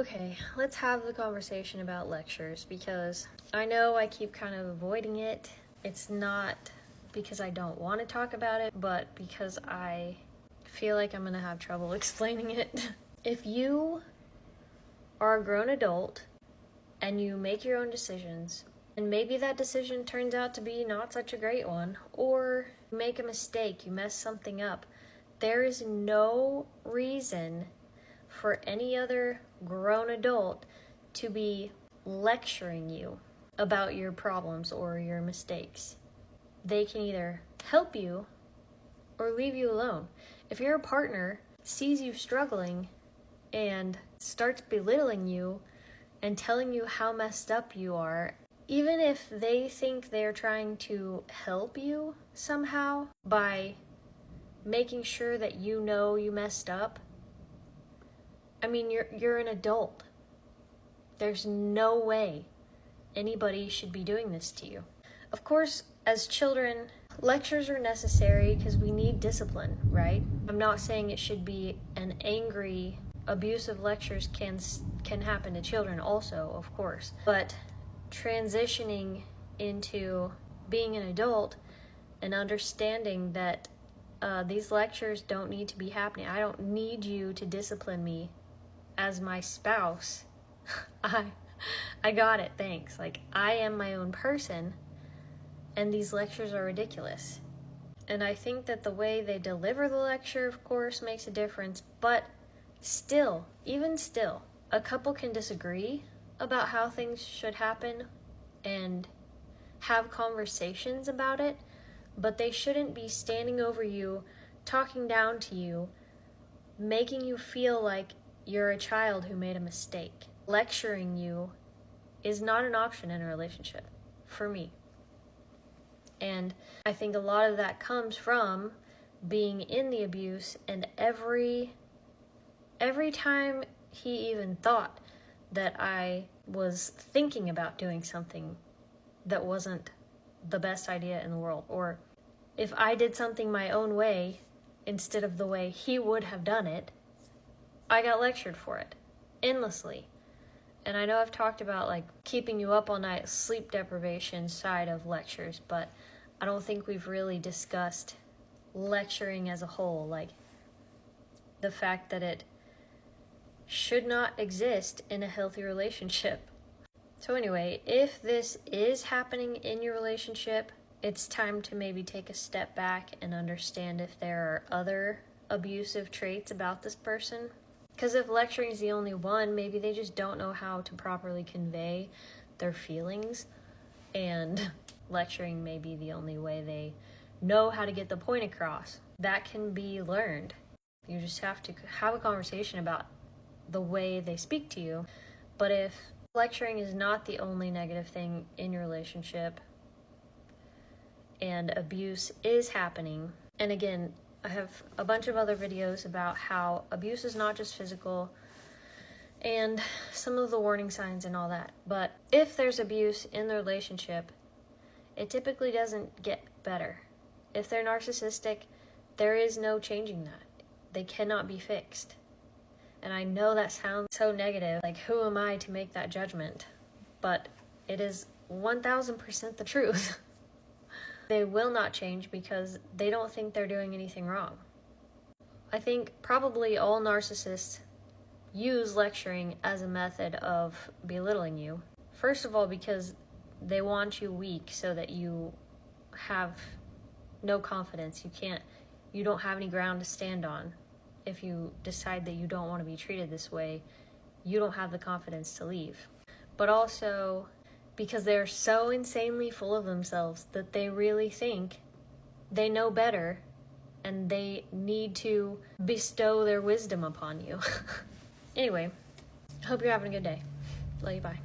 Okay, let's have the conversation about lectures, because I know I keep kind of avoiding it. It's not because I don't want to talk about it, but because I feel like I'm going to have trouble explaining it. If you are a grown adult and you make your own decisions, and maybe that decision turns out to be not such a great one, or you make a mistake, you mess something up, there is no reason for any other grown adult to be lecturing you about your problems or your mistakes. They can either help you or leave you alone. If your partner sees you struggling and starts belittling you and telling you how messed up you are, even if they think they're trying to help you somehow by making sure that you know you messed up, I mean, you're an adult. There's no way anybody should be doing this to you. Of course, as children, lectures are necessary because we need discipline, right? I'm not saying it should be an angry, abusive lectures can happen to children also, of course. But transitioning into being an adult and understanding that these lectures don't need to be happening. I don't need you to discipline me as my spouse. I got it, thanks. Like, I am my own person, and these lectures are ridiculous. And I think that the way they deliver the lecture, of course, makes a difference, but still, even still, a couple can disagree about how things should happen and have conversations about it, but they shouldn't be standing over you, talking down to you, making you feel like you're a child who made a mistake. Lecturing you is not an option in a relationship, for me. And I think a lot of that comes from being in the abuse, and every time he even thought that I was thinking about doing something that wasn't the best idea in the world, or if I did something my own way instead of the way he would have done it, I got lectured for it endlessly. And I know I've talked about like keeping you up all night, sleep deprivation side of lectures, but I don't think we've really discussed lecturing as a whole, like the fact that it should not exist in a healthy relationship. So anyway, if this is happening in your relationship, it's time to maybe take a step back and understand if there are other abusive traits about this person. Because if lecturing is the only one, maybe they just don't know how to properly convey their feelings, and lecturing may be the only way they know how to get the point across. That can be learned. You just have to have a conversation about the way they speak to you. But if lecturing is not the only negative thing in your relationship and abuse is happening, and again, I have a bunch of other videos about how abuse is not just physical and some of the warning signs and all that. But if there's abuse in the relationship, it typically doesn't get better. If they're narcissistic, there is no changing that. They cannot be fixed. And I know that sounds so negative, like who am I to make that judgment? But it is 1000% the truth. They will not change because they don't think they're doing anything wrong. I think probably all narcissists use lecturing as a method of belittling you. First of all, because they want you weak so that you have no confidence. You don't have any ground to stand on. If you decide that you don't want to be treated this way, you don't have the confidence to leave. But also because they're so insanely full of themselves that they really think they know better and they need to bestow their wisdom upon you. Anyway, hope you're having a good day. Love you, bye.